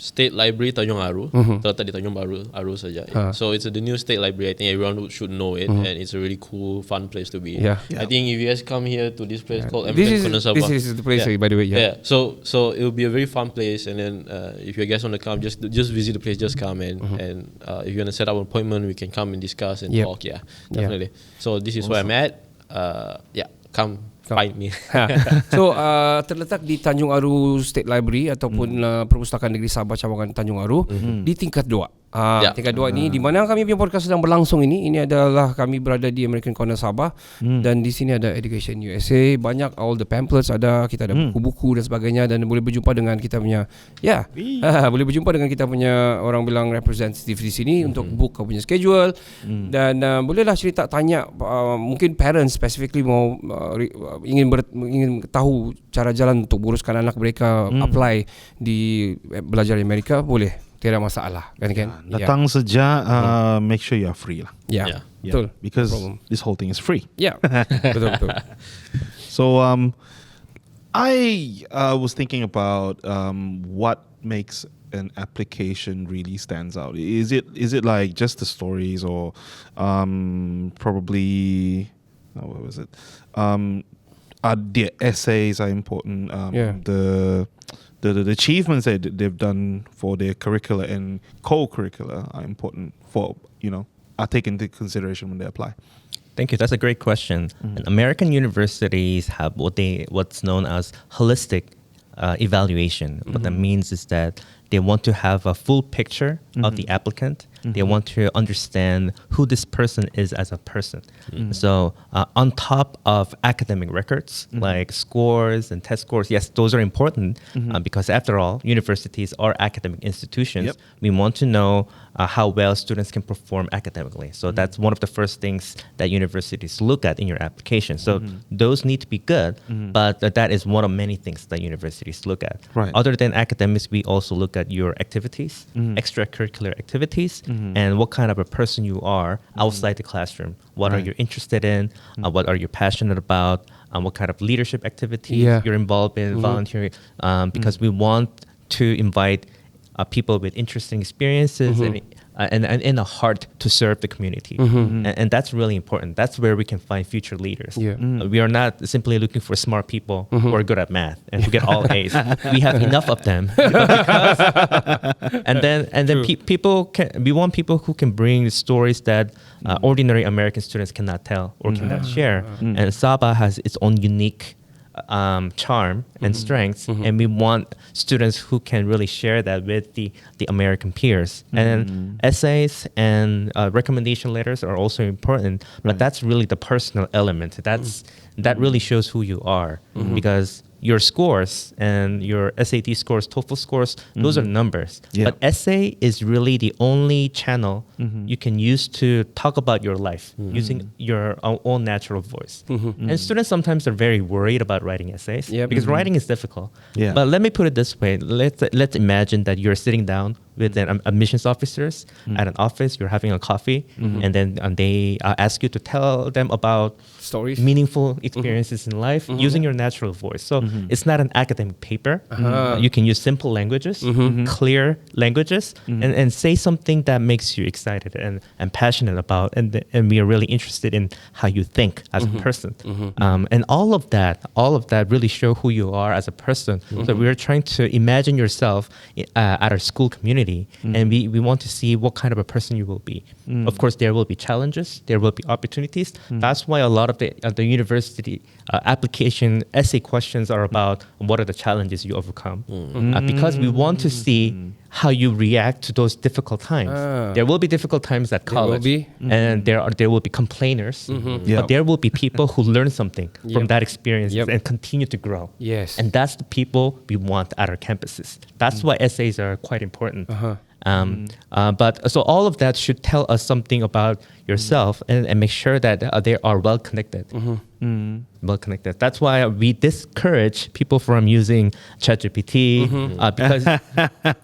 State Library Tanjung Aru, terletak di Tanjung Aru saja. So it's the new State Library. I think everyone should know it, and it's a really cool, fun place to be. I think if you guys come here to this place called America Syarikat, this is the place, by the way. So it will be a very fun place, and then if you guys want to come, just visit the place. Just come and if you want to set up an appointment, we can come and discuss and talk. Definitely. So this is where I'm at. Come find me. So terletak di Tanjung Aru State Library ataupun Perpustakaan Negeri Sabah cawangan Tanjung Aru, di tingkat 2. Tingkat 2 ini di mana kami punya podcast sedang berlangsung ini adalah kami berada di American Corner Sabah, dan di sini ada Education USA, banyak all the pamphlets ada, kita ada buku-buku dan sebagainya, dan boleh berjumpa dengan kita punya boleh berjumpa dengan kita punya orang bilang representative di sini untuk book kau punya schedule, dan bolehlah cerita tanya, mungkin parents specifically mau ingin tahu cara jalan untuk uruskan anak mereka apply di belajar di Amerika, boleh. Tiada masalah, kan? Datang saja, make sure you are free lah. Betul. Because this whole thing is free. Betul. So I was thinking about what makes an application really stands out. Is it like just the stories, or probably what was it? The essays are important. The achievements that they've done for their curricula and co-curricula are important for, are taken into consideration when they apply. Thank you. That's a great question. And American universities have what's known as holistic evaluation. What that means is that they want to have a full picture of the applicant, They want to understand who this person is as a person. So on top of academic records like scores and test scores, yes, those are important because after all, universities are academic institutions. We want to know how well students can perform academically. So that's one of the first things that universities look at in your application. So those need to be good, but that is one of many things that universities look at. Right. Other than academics, we also look at your activities, extracurricular activities, and what kind of a person you are outside the classroom. What are you interested in? What are you passionate about? What kind of leadership activities you're involved in, volunteering? Because we want to invite people with interesting experiences and a heart to serve the community. And that's really important. That's where we can find future leaders. We are not simply looking for smart people who are good at math and who get all A's. We have enough of them. And then we want people who can bring stories that ordinary American students cannot tell or cannot share. And Sabah has its own unique charm and strengths, and we want students who can really share that with the American peers. And essays and recommendation letters are also important, but that's really the personal element. That really shows who you are, because your scores and your SAT scores, TOEFL scores, those are numbers. But essay is really the only channel you can use to talk about your life using your own natural voice. And students sometimes are very worried about writing essays because writing is difficult. But let me put it this way. Let's imagine that you're sitting down with admissions officers at an office, you're having a coffee, and then they ask you to tell them about stories, meaningful experiences in life using your natural voice. So it's not an academic paper. You can use simple languages, clear languages, and say something that makes you excited and passionate about, and we are really interested in how you think as a person. And all of that really show who you are as a person. So we are trying to imagine yourself at our school community, and we want to see what kind of a person you will be. Of course, there will be challenges, there will be opportunities. That's why a lot of the university application essay questions are about what are the challenges you overcome. Because we want to see how you react to those difficult times. There will be difficult times at college, and there will be complainers, but there will be people who learn something from that experience and continue to grow. And that's the people we want at our campuses. That's why essays are quite important. But so all of that should tell us something about yourself and make sure that they are well connected. Well connected. That's why we discourage people from using ChatGPT because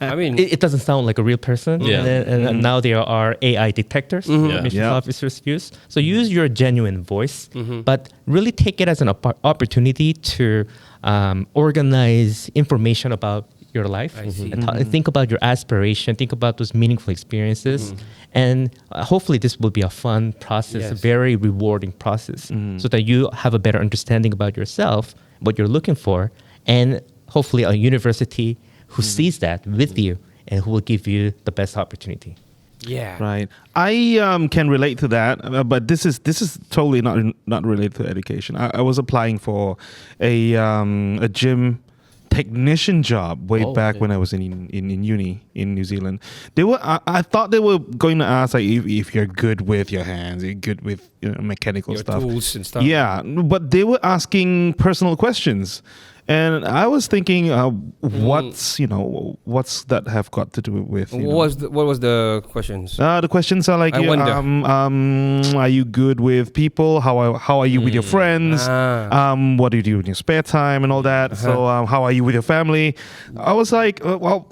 I mean it doesn't sound like a real person. And now there are AI detectors, admissions officers use. So use your genuine voice, but really take it as an opportunity to organize information about your life and think about your aspiration, think about those meaningful experiences, and hopefully this will be a fun process, a very rewarding process, so that you have a better understanding about yourself, what you're looking for, and hopefully a university who sees that with you and who will give you the best opportunity. Right. I can relate to that, but this is totally not related to education. I was applying for a gym technician job way back when I was in uni in New Zealand. I thought they were going to ask like if you're good with your hands, you're good with mechanical your stuff, tools and stuff. Yeah, but they were asking personal questions. And I was thinking, what's that have got to do with? What was the questions? The questions are like, I wonder. are you good with people? How are you with your friends? What do you do in your spare time and all that? So how are you with your family? I was like, well,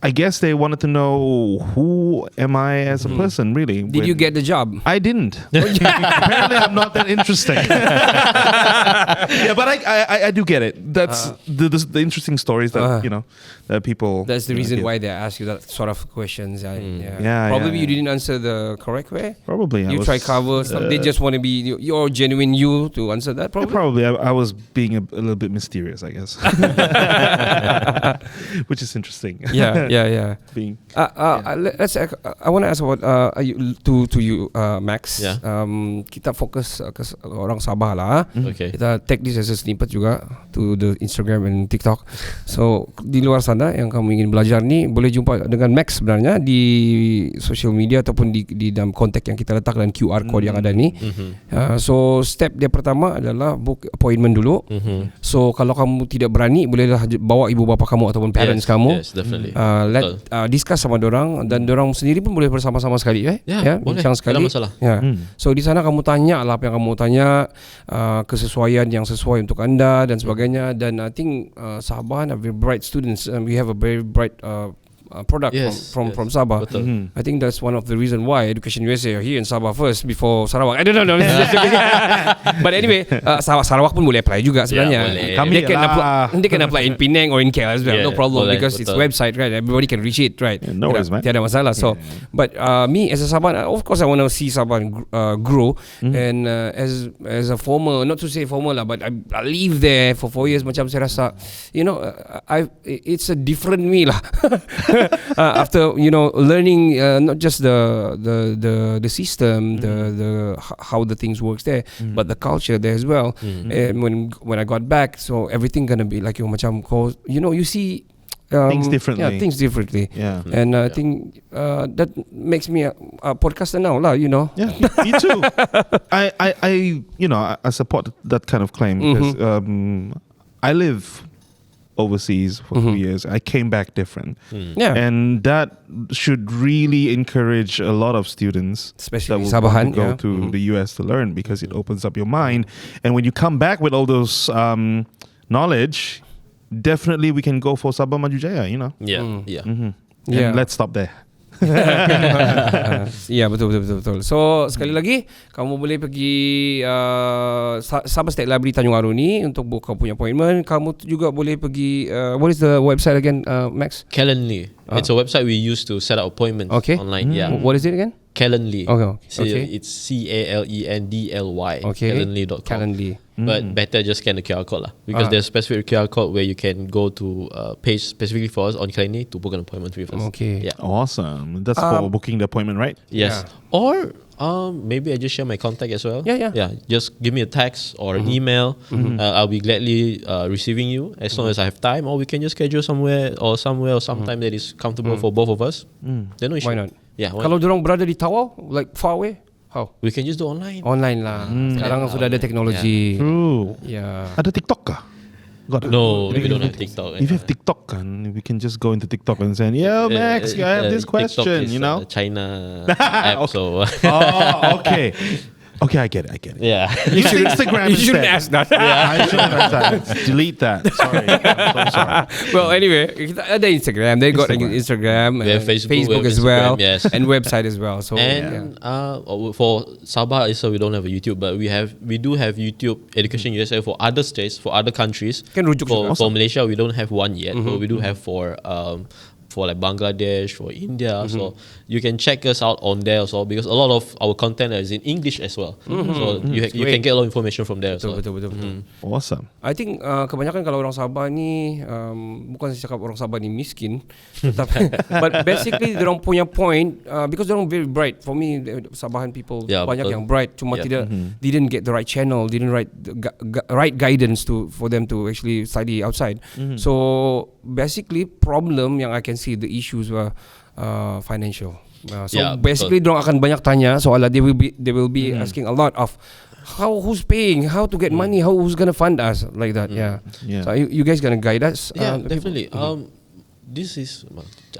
I guess they wanted to know who am I as a person, really. Did you get the job? I didn't. Apparently, I'm not that interesting. Yeah, but I do get it. That's the interesting stories that that people. That's the reason why they ask you that sort of questions. Probably you didn't answer the correct way. Probably you try cover stuff. They just want to be your genuine you to answer that. Probably I was being a little bit mysterious, I guess. Which is interesting. being. I want to ask about to you, Max. Yeah. Kita fokus ke orang Sabah lah. Okay. Kita take this as a snippet juga to the Instagram and TikTok. So di luar sana yang kamu ingin belajar ni boleh jumpa dengan Max sebenarnya di social media ataupun di dalam kontak yang kita letak dan QR code yang ada ni. So step dia pertama adalah book appointment dulu. So kalau kamu tidak berani, bolehlah bawa ibu bapa kamu ataupun parents kamu. Yes, definitely. Discuss sama dorang dan dorang sendiri pun boleh bersama-sama sekali boleh. bincang sekali. Tak ada masalah. So di sana kamu tanya lah apa yang kamu tanya, kesesuaian yang sesuai untuk anda dan sebagainya. Dan I think Sabah are very bright students. We have a very bright product from Sabah. I think that's one of the reason why Education USA are here in Sabah first before Sarawak. I don't know. But anyway, Sarawak pun boleh apply juga sebenarnya. They can apply in Penang or in KL as well. No problem because it's website, right? Everybody can reach it, right? No worries, man. Tiada masalah. So, but me as a Sabah, of course I want to see Sabah grow. And as a former, not to say former lah, but I live there for 4 years. Macam saya rasa, it's a different me lah. After learning not just the system, the how the things works there, but the culture there as well. And when I got back, so everything gonna be like macam you see things differently. Yeah, things differently. Yeah. And I think that makes me a podcaster now lah. Yeah, me too. I support that kind of claim because I live overseas for 2 years. I came back different. And that should really encourage a lot of students, especially that will Sabahan, go to the US to learn, because it opens up your mind. And when you come back with all those knowledge, definitely we can go for Sabah Maju Jaya, And let's stop there. Ya, betul. So sekali lagi kamu boleh pergi Sabah State Library Tanjung Aru ni untuk book kamu punya appointment. Kamu juga boleh pergi what is the website again, Max? Calendly. It's a website we use to set up appointments online. What is it again? Calendly. Okay. It's CALENDLY. Calendly.com. Calendly. But better just scan the QR code lah, because there's a specific QR code where you can go to page specifically for us on Calendly to book an appointment with us. Okay. Yeah. Awesome. That's for booking the appointment, right? Yes. Or maybe I just share my contact as well. Yeah. Just give me a text or an email. I'll be gladly receiving you as long as I have time, or we can just schedule somewhere or sometime that is comfortable for both of us. Then no issue. Why not? Yeah. Kalau dorang berada di Tawau, like far away, how? We can just do online. Online lah. Sekarang sudah ada teknologi. True. Yeah. Ada TikTok kah? No, we don't have TikTok. If you have TikTok, we can just go into TikTok and say, Max, I have this question, TikTok is China app, so. Okay. Okay, I get it. Yeah. You should Instagram. You shouldn't ask that. I shouldn't ask that. Delete that. Sorry. I'm so sorry. Well, anyway, kita ada Instagram. They got Instagram. We have Facebook as well, yes. and website as well. So for Sabah, so we don't have a YouTube, but we do have YouTube Education USA for other states, for other countries. Kan rujuk for Malaysia, we don't have one yet, but we do have for like Bangladesh, for India. So you can check us out on there also, because a lot of our content is in English as well. So you can get a lot of information from there. Betul. Awesome. I think kebanyakan kalau orang Sabah ni bukan saya cakap orang Sabah ni miskin, tetapi but basically dorang punya point because dorang very bright. For me, Sabahan people banyak yang bright, cuma didn't get the right channel, didn't right guidance for them to actually study outside. So basically problem yang I can see the issues were financial. Basically dorang akan banyak tanya soalan. They will be asking a lot of who's paying, how to get money, who's gonna fund us, like that. So you guys gonna guide us? Definitely. This is,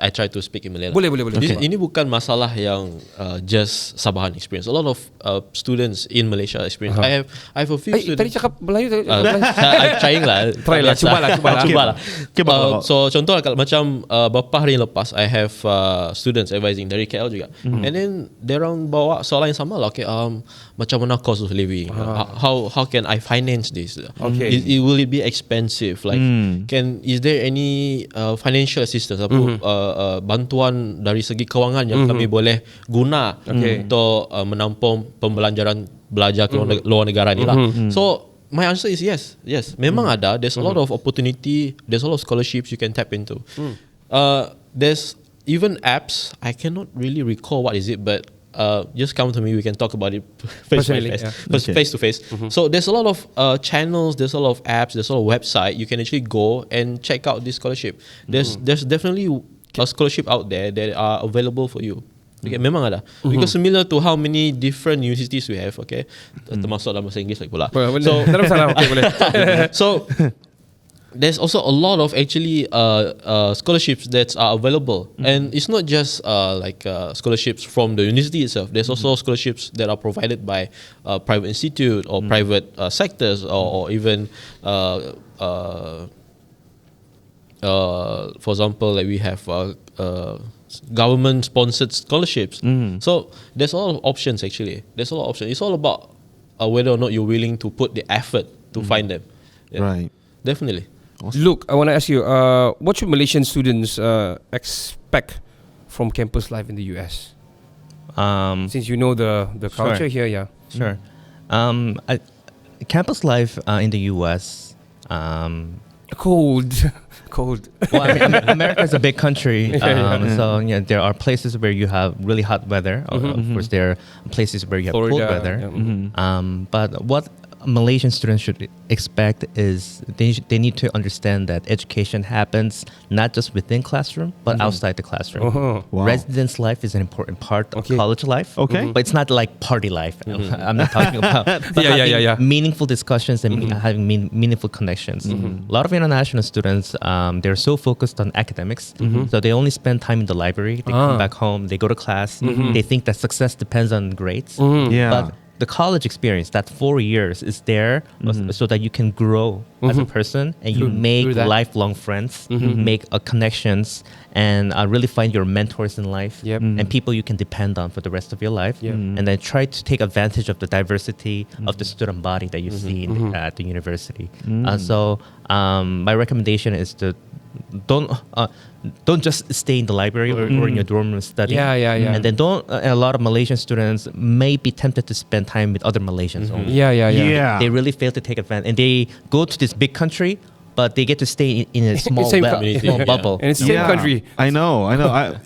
I try to speak in Malay. Boleh. Ini bukan masalah yang just Sabahan experience. A lot of students in Malaysia experience. I have a few students. Tadi cakap Melayu. I'm trying lah. Try lah, cuba lah. So contoh lah, kalau macam beberapa hari yang lepas, I have students advising dari KL juga. And then diorang bawa soalan yang sama lah. Okay, macam mana cost of living? How can I finance this? Okay. Will it be expensive? Like, is there any financial assistance, bantuan dari segi kewangan yang kami boleh guna untuk menampung pembelajaran belajar ke luar negara ni lah. So my answer is yes. Memang ada. There's a lot of opportunity. There's a lot of scholarships you can tap into. There's even apps. I cannot really recall what is it, but just come to me. We can talk about it face to face. So there's a lot of channels. There's a lot of apps. There's a lot of website. You can actually go and check out this scholarship. There's definitely a scholarship out there that are available for you. Okay, memang ada. Because similar to how many different universities we have, okay, termasuk dalam bahasa Inggeris lagi pula. So there's also a lot of actually scholarships that are available, and it's not just scholarships from the university itself. There's also scholarships that are provided by private institute or private sectors, or even for example, like we have government-sponsored scholarships. So there's a lot of options actually. There's a lot of options. It's all about whether or not you're willing to put the effort to find them. Yeah. Right. Definitely. Awesome. Luke, I want to ask you, what should Malaysian students expect from campus life in the US? Since you know the culture here, yeah. Sure. Campus life in the US. Cold. Well, I mean, America is a big country, so yeah, there are places where you have really hot weather. Of course, there are places where you have Florida, cold weather. But what Malaysian students should expect is they need to understand that education happens not just within classroom but outside the classroom. Wow. Residence life is an important part of college life. Okay. But it's not like party life. I'm not talking about meaningful discussions and having meaningful connections. A lot of international students, they're so focused on academics, so they only spend time in the library. They come back home, they go to class, they think that success depends on grades. But the college experience, that 4 years, is there so that you can grow as a person and you make lifelong friends, make connections, and really find your mentors in life and people you can depend on for the rest of your life. And then try to take advantage of the diversity of the student body that you see at the university. So my recommendation is to don't just stay in the library or in your dorm room studying. And then a lot of Malaysian students may be tempted to spend time with other Malaysians only. They really fail to take advantage. And they go to this big country, but they get to stay in a small bubble. And it's the same country. I know.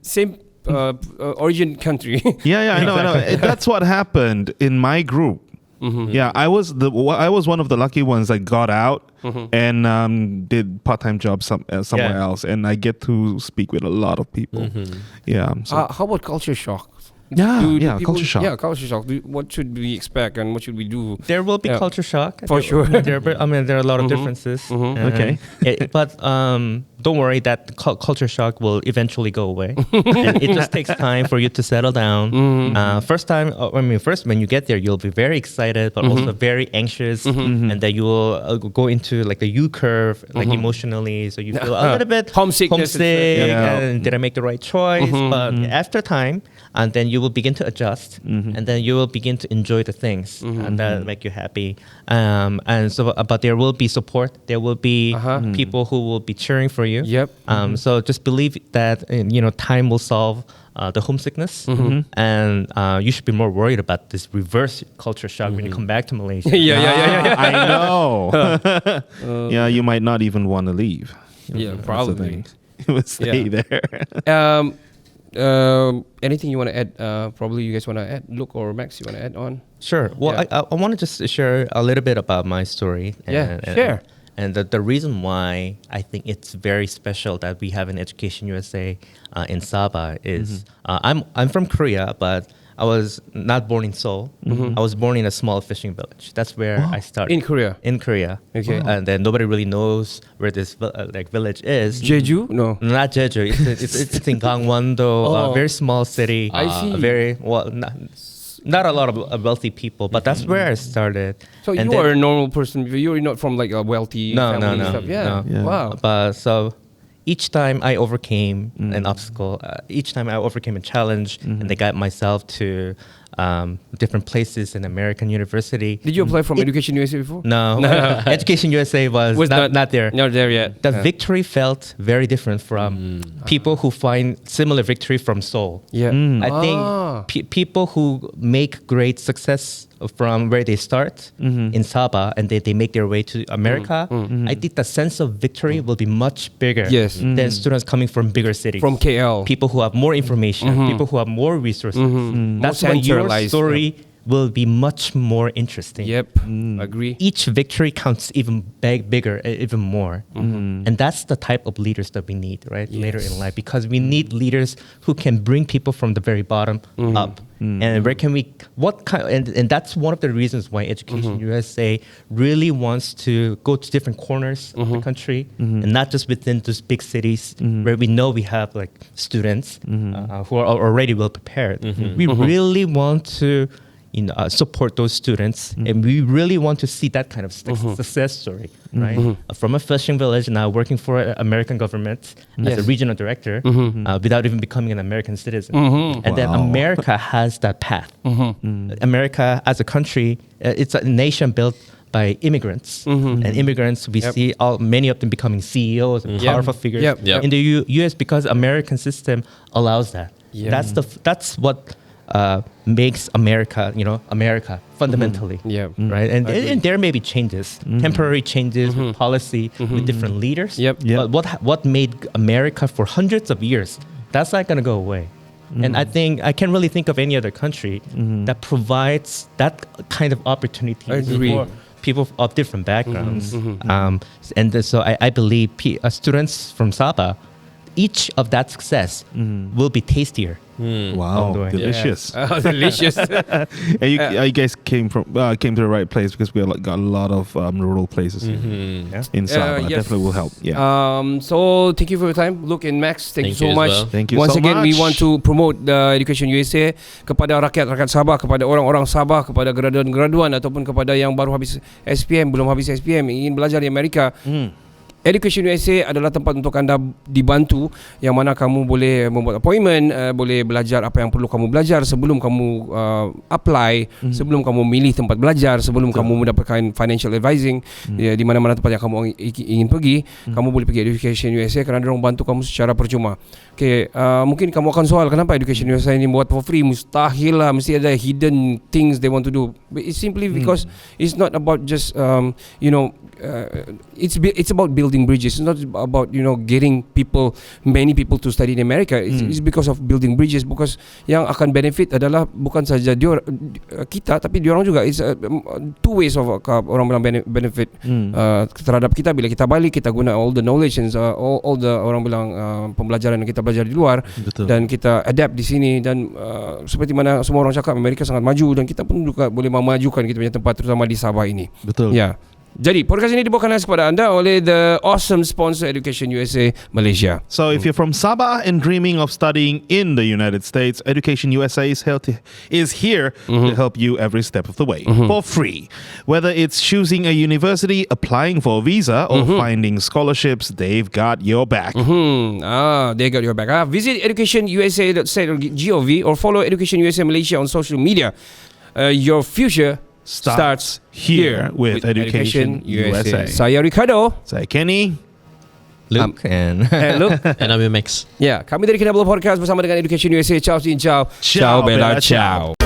Same origin country. I know. That's what happened in my group. Yeah, I was one of the lucky ones that got out and did part-time jobs somewhere else, and I get to speak with a lot of people. Yeah. So. How about culture shock? Culture shock. Yeah, culture shock. What should we expect and what should we do? There will be culture shock. For sure. There are a lot of differences. Okay. But don't worry, that culture shock will eventually go away. And it just takes time for you to settle down. First when you get there, you'll be very excited, but also very anxious. And then you will go into like the U curve, like emotionally. So you feel a little bit homesick. And did I make the right choice? But after time, and then you will begin to adjust, and then you will begin to enjoy the things and that make you happy. But there will be support. There will be people who will be cheering for you. So just believe that time will solve the homesickness, and you should be more worried about this reverse culture shock when you come back to Malaysia. I know. You might not even want to leave. Probably. You would stay there. Anything you want to add? Probably you guys want to add, Luke or Max, you want to add on? Sure. Well, I want to just share a little bit about my story. Share. And the reason why I think it's very special that we have an Education USA in Sabah is I'm from Korea, but I was not born in Seoul. I was born in a small fishing village. That's where I started. In Korea? In Korea. Okay. And then nobody really knows where this village is. Jeju? No. Not Jeju. It's in Gangwon-do, a very small city. I see. Very, not a lot of wealthy people, but that's where I started. So you are a normal person. You're not from like a wealthy family and stuff. Yeah. Wow. But so each time I overcame an obstacle, each time I overcame a challenge, and I got myself to different places in American University. Did you apply from Education USA before? No. Education USA was not there. Not there yet. The victory felt very different from people who find similar victory from Seoul. Yeah. I think people who make great success from where they start in Sabah and they make their way to America, I think the sense of victory will be much bigger than students coming from bigger cities. From KL. People who have more information, people who have more resources. That's why your story will be much more interesting. Agree. Each victory counts even bigger, even more. And that's the type of leaders that we need, right? Later in life, because we need leaders who can bring people from the very bottom up. And where can we, and that's one of the reasons why Education USA really wants to go to different corners of the country and not just within those big cities where we know we have like students who are already well prepared. We really want to support those students, and we really want to see that kind of success story, right? From a fishing village, now working for an American government as a regional director, without even becoming an American citizen, and then America has that path. America as a country, it's a nation built by immigrants, and immigrants we see many of them becoming CEOs and powerful figures in the U.S. because American system allows that. That's what makes America, America fundamentally, right? And there may be changes, temporary changes with policy, with different leaders. But what made America for hundreds of years, that's not going to go away. And I think I can't really think of any other country that provides that kind of opportunity for people of different backgrounds. And so I believe students from Sabah, each of that success will be tastier. Wow, delicious! Delicious. And you guys came to the right place because we got a lot of rural places in Sabah. Definitely will help. So thank you for your time, Luke and Max. Thank you so much. Thank you. Once so again, much. we want to promote the Education USA kepada rakyat Sabah, kepada orang-orang Sabah, kepada graduan ataupun kepada yang baru habis SPM, belum habis SPM, ingin belajar di Amerika. Education USA adalah tempat untuk anda dibantu, yang mana kamu boleh membuat appointment, boleh belajar apa yang perlu kamu belajar sebelum kamu apply, sebelum kamu milih tempat belajar, sebelum kamu mendapatkan financial advising di mana-mana tempat yang kamu ingin pergi. Kamu boleh pergi Education USA kerana mereka bantu kamu secara percuma. Mungkin kamu akan soal, kenapa Education USA ini buat for free? Mustahil lah, mesti ada hidden things they want to do. But it's simply because it's not about just it's about building bridges. It's not about getting many people to study in America. It's because of building bridges. Because yang akan benefit adalah bukan saja kita, tapi diorang juga. It's two ways of orang bilang benefit terhadap kita bila kita balik, kita guna all the knowledge and all the orang bilang pembelajaran yang kita belajar di luar. Dan kita adapt di sini. Dan seperti mana semua orang cakap, Amerika sangat maju dan kita pun juga boleh memajukan kita punya tempat, terutama di Sabah ini. Betul. Jadi podcast ini dibawakan kepada anda oleh the awesome sponsor Education USA Malaysia. So if you're from Sabah and dreaming of studying in the United States, Education USA is here to help you every step of the way for free. Whether it's choosing a university, applying for a visa, or finding scholarships, they've got your back. They got your back. Visit educationusa.gov or follow Education USA Malaysia on social media. Your future starts here with Education USA. Saya Ricardo. Saya Kenny. Luke and Luke. And I'm Max. Kami dari Kinabalu Podcast bersama dengan Education USA. Ciao, ciao. Ciao, Bella, ciao.